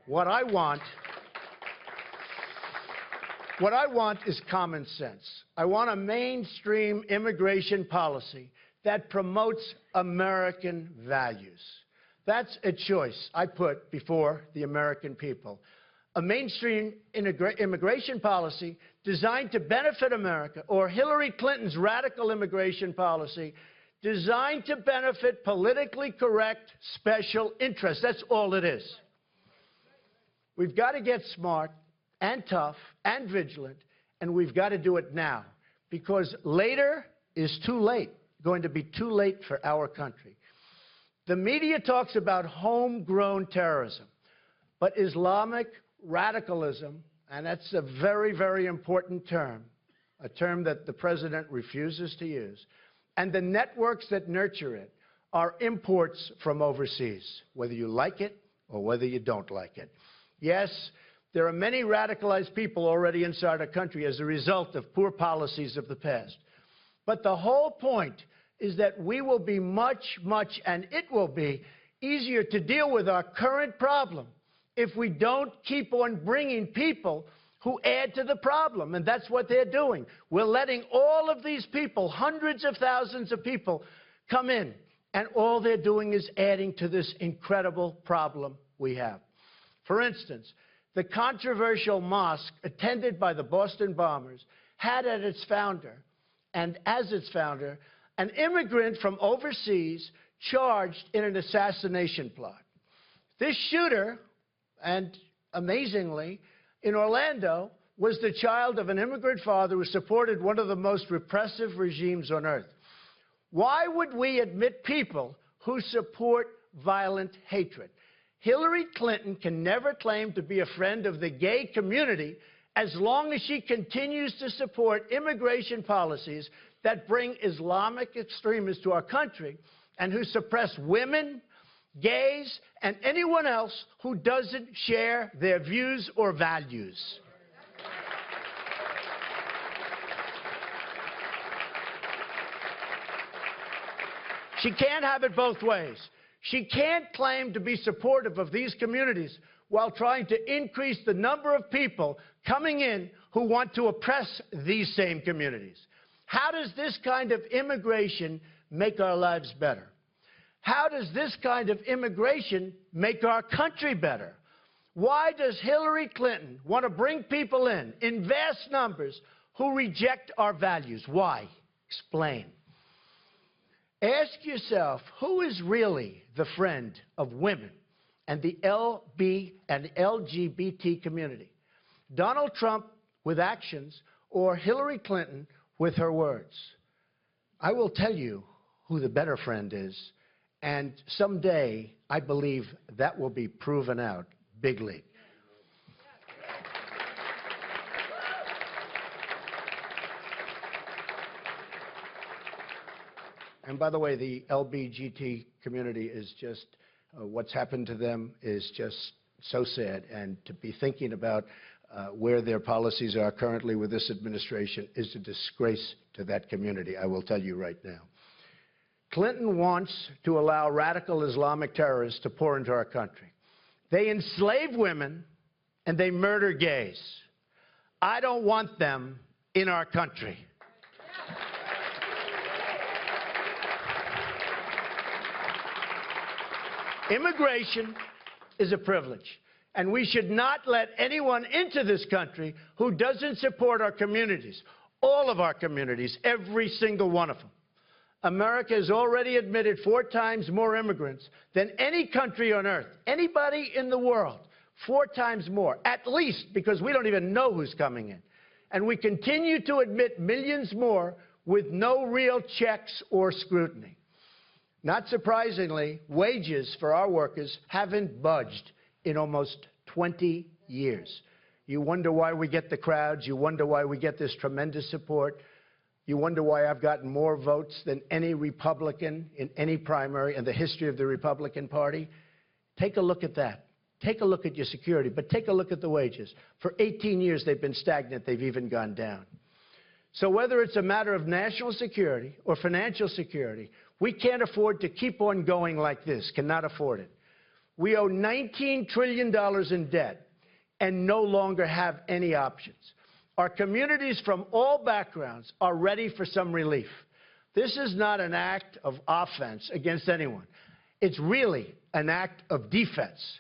What I want is common sense. I want a mainstream immigration policy that promotes American values. That's a choice I put before the American people. A mainstream immigration policy designed to benefit America, or Hillary Clinton's radical immigration policy designed to benefit politically correct special interests. That's all it is. We've got to get smart and tough and vigilant, and we've got to do it now, because later is too late, going to be too late for our country. The media talks about homegrown terrorism, but Islamic radicalism, and that's a very, very important term, a term that the president refuses to use, and the networks that nurture it are imports from overseas, whether you like it or whether you don't like it. Yes, there are many radicalized people already inside our country as a result of poor policies of the past. But the whole point is that we will be much, and it will be easier to deal with our current problem if we don't keep on bringing people who add to the problem. And that's what they're doing. We're letting all of these people, hundreds of thousands of people, come in. And all they're doing is adding to this incredible problem we have. For instance, the controversial mosque attended by the Boston bombers had as its founder, an immigrant from overseas charged in an assassination plot. This shooter, and amazingly, in Orlando, was the child of an immigrant father who supported one of the most repressive regimes on earth. Why would we admit people who support violent hatred? Hillary Clinton can never claim to be a friend of the gay community as long as she continues to support immigration policies that bring Islamic extremists to our country and who suppress women, gays, and anyone else who doesn't share their views or values. She can't have it both ways. She can't claim to be supportive of these communities while trying to increase the number of people coming in who want to oppress these same communities. How does this kind of immigration make our lives better? How does this kind of immigration make our country better? Why does Hillary Clinton want to bring people in vast numbers, who reject our values? Why? Explain. Ask yourself, who is really the friend of women and the LGBT community? Donald Trump with actions or Hillary Clinton with her words? I will tell you who the better friend is, and someday I believe that will be proven out bigly. And by the way, the LBGT community is just, what's happened to them is just so sad. And to be thinking about where their policies are currently with this administration is a disgrace to that community, I will tell you right now. Clinton wants to allow radical Islamic terrorists to pour into our country. They enslave women and they murder gays. I don't want them in our country. Immigration is a privilege, and we should not let anyone into this country who doesn't support our communities, all of our communities, every single one of them. America has already admitted 4 times more immigrants than any country on earth, anybody in the world, 4 times more, at least, because we don't even know who's coming in. And we continue to admit millions more with no real checks or scrutiny. Not surprisingly, wages for our workers haven't budged in almost 20 years. You wonder why we get the crowds. You wonder why we get this tremendous support. You wonder why I've gotten more votes than any Republican in any primary in the history of the Republican Party. Take a look at that. Take a look at your security, but take a look at the wages. For 18 years, they've been stagnant. They've even gone down. So whether it's a matter of national security or financial security, we can't afford to keep on going like this, cannot afford it. We owe $19 trillion in debt and no longer have any options. Our communities from all backgrounds are ready for some relief. This is not an act of offense against anyone. It's really an act of defense.